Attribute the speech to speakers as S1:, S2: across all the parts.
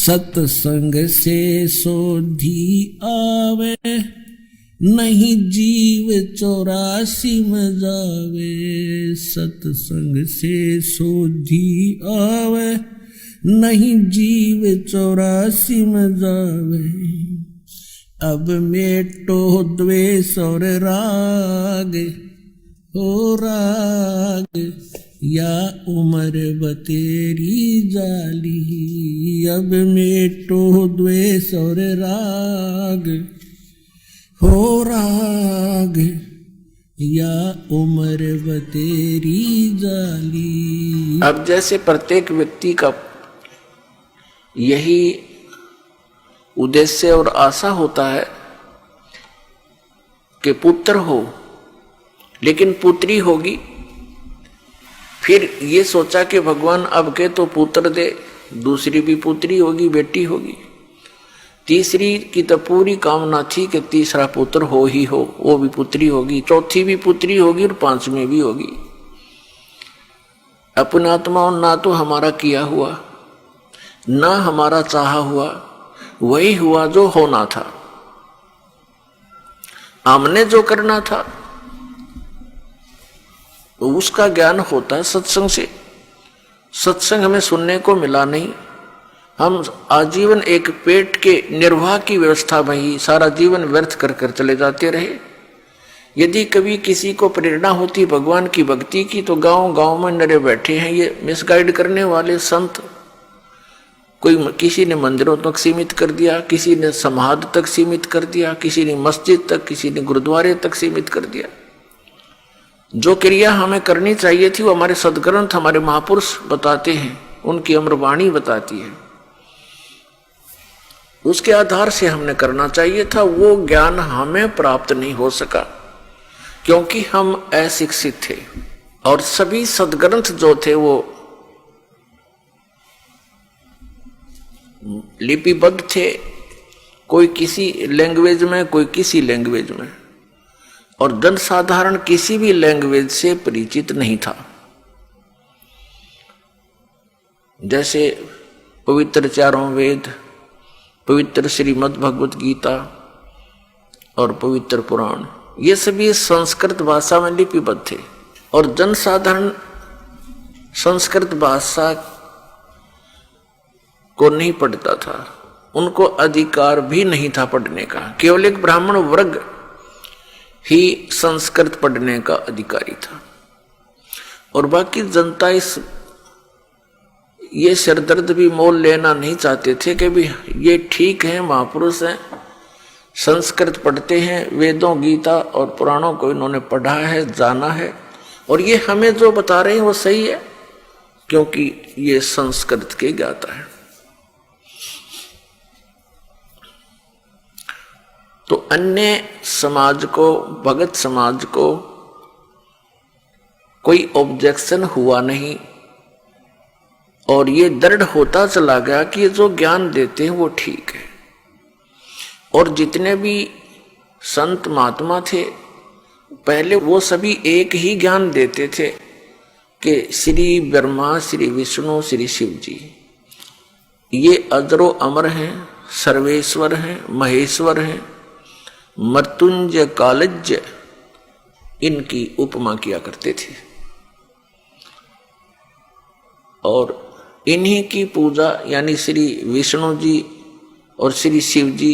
S1: सत्संग से सोधी आवे, नहीं जीव 84 में जावे। सत्संग से सोधी आवे, नहीं जीव 84 में जावे। अब मेटो द्वेष और राग, हो राग या उम्र बतेरी जाली। अब मेटो द्वेष और राग, हो राग या उम्र बतेरी जाली।
S2: अब जैसे प्रत्येक व्यक्ति का यही उद्देश्य और आशा होता है कि पुत्र हो, लेकिन पुत्री होगी। फिर ये सोचा कि भगवान अब के तो पुत्र दे, दूसरी भी पुत्री होगी, बेटी होगी। तीसरी की तो पूरी कामना थी कि तीसरा पुत्र हो ही हो, वो भी पुत्री होगी, चौथी भी पुत्री होगी और पांचवी भी होगी। अपने आत्मा ना तो हमारा किया हुआ, ना हमारा चाहा हुआ, वही हुआ जो होना था। हमने जो करना था उसका ज्ञान होता है सत्संग से। सत्संग हमें सुनने को मिला नहीं। हम आजीवन एक पेट के निर्वाह की व्यवस्था में ही सारा जीवन व्यर्थ कर कर चले जाते रहे। यदि कभी किसी को प्रेरणा होती भगवान की भक्ति की, तो गांव गांव में नरे बैठे हैं ये मिसगाइड करने वाले संत। कोई किसी ने मंदिरों तक सीमित कर दिया, किसी ने समाध तक सीमित कर दिया, किसी ने मस्जिद तक, किसी ने गुरुद्वारे तक सीमित कर दिया। जो क्रिया हमें करनी चाहिए थी वो हमारे सद्ग्रंथ, हमारे महापुरुष बताते हैं, उनकी अमरवाणी बताती है। उसके आधार से हमने करना चाहिए था। वो ज्ञान हमें प्राप्त नहीं हो सका क्योंकि हम अशिक्षित थे। और सभी सद्ग्रंथ जो थे वो लिपिबद्ध थे, कोई किसी लैंग्वेज में, कोई किसी लैंग्वेज में, और जन साधारण किसी भी लैंग्वेज से परिचित नहीं था। जैसे पवित्र चारों वेद, पवित्र श्रीमद् भगवत गीता और पवित्र पुराण, ये सभी संस्कृत भाषा में लिपिबद्ध थे। और जन साधारण संस्कृत भाषा को नहीं पढ़ता था, उनको अधिकार भी नहीं था पढ़ने का। केवल एक ब्राह्मण वर्ग ही संस्कृत पढ़ने का अधिकारी था और बाकी जनता ये सिरदर्द भी मोल लेना नहीं चाहते थे कि भी ये ठीक है, महापुरुष हैं, संस्कृत पढ़ते हैं, वेदों गीता और पुराणों को इन्होंने पढ़ा है, जाना है, और ये हमें जो बता रहे हैं वो सही है क्योंकि ये संस्कृत के ज्ञाता है। तो अन्य समाज को, भगत समाज को कोई ऑब्जेक्शन हुआ नहीं और ये दृढ़ होता चला गया कि ये जो ज्ञान देते हैं वो ठीक है। और जितने भी संत महात्मा थे पहले वो सभी एक ही ज्ञान देते थे कि श्री ब्रह्मा, श्री विष्णु, श्री शिव जी ये अजरो अमर हैं, सर्वेश्वर हैं, महेश्वर हैं, मृत्युंजय कालज्य, इनकी उपमा किया करते थे। और इन्हीं की पूजा यानी श्री विष्णु जी और श्री शिव जी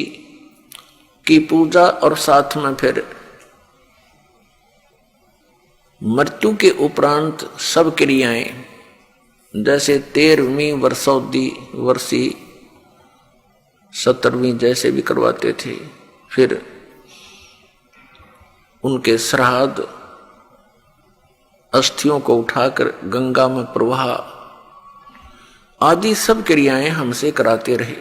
S2: की पूजा और साथ में फिर मृत्यु के उपरांत सब क्रियाएं, जैसे 13वीं वर्षोद्धी वर्षी 17वीं जैसे भी करवाते थे, फिर उनके श्राद्ध, अस्थियों को उठाकर गंगा में प्रवाह आदि सब क्रियाएं हमसे कराते रहे।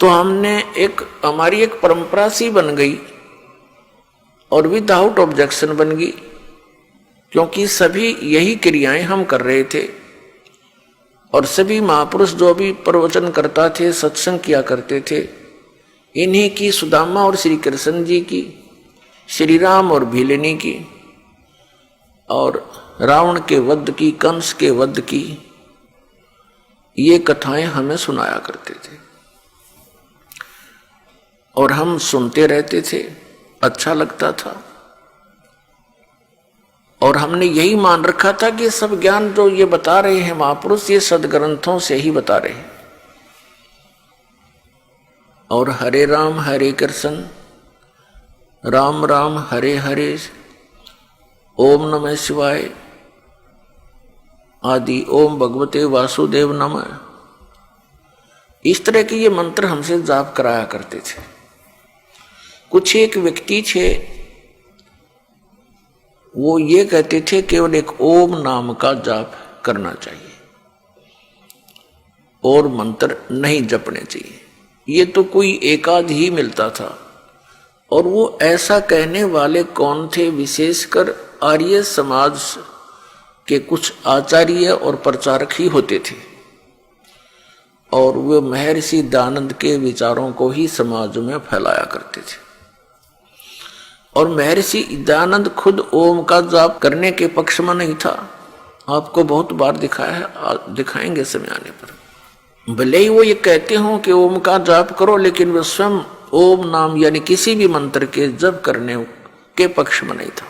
S2: तो हमारी एक परंपरा सी बन गई और विदाउट ऑब्जेक्शन बन गई क्योंकि सभी यही क्रियाएं हम कर रहे थे। और सभी महापुरुष जो भी प्रवचन करता थे, सत्संग किया करते थे, इन्हीं की, सुदामा और श्री कृष्ण जी की, श्री राम और भीलनी की, और रावण के वध की, कंस के वध की, ये कथाएं हमें सुनाया करते थे और हम सुनते रहते थे, अच्छा लगता था। और हमने यही मान रखा था कि सब ज्ञान जो ये बता रहे हैं महापुरुष, ये सदग्रंथों से ही बता रहे हैं। और हरे कृष्ण राम राम हरे हरे, ओम नमः शिवाय आदि, ओम भगवते वासुदेव नमः, इस तरह के ये मंत्र हमसे जाप कराया करते थे। कुछ एक व्यक्ति थे, वो ये कहते थे केवल एक ओम नाम का जाप करना चाहिए और मंत्र नहीं जपने चाहिए। ये तो कोई एकाध ही मिलता था। और वो ऐसा कहने वाले कौन थे? विशेषकर आर्य समाज के कुछ आचार्य और प्रचारक ही होते थे। और वे महर्षि दयानंद के विचारों को ही समाज में फैलाया करते थे। और महर्षि दयानंद खुद ओम का जाप करने के पक्ष में नहीं था। आपको बहुत बार दिखाया है, दिखाएंगे समय आने पर। भले ही वो ये कहते हो कि ओम का जाप करो, लेकिन वे स्वयं ओम नाम यानी किसी भी मंत्र के जप करने के पक्ष में नहीं था।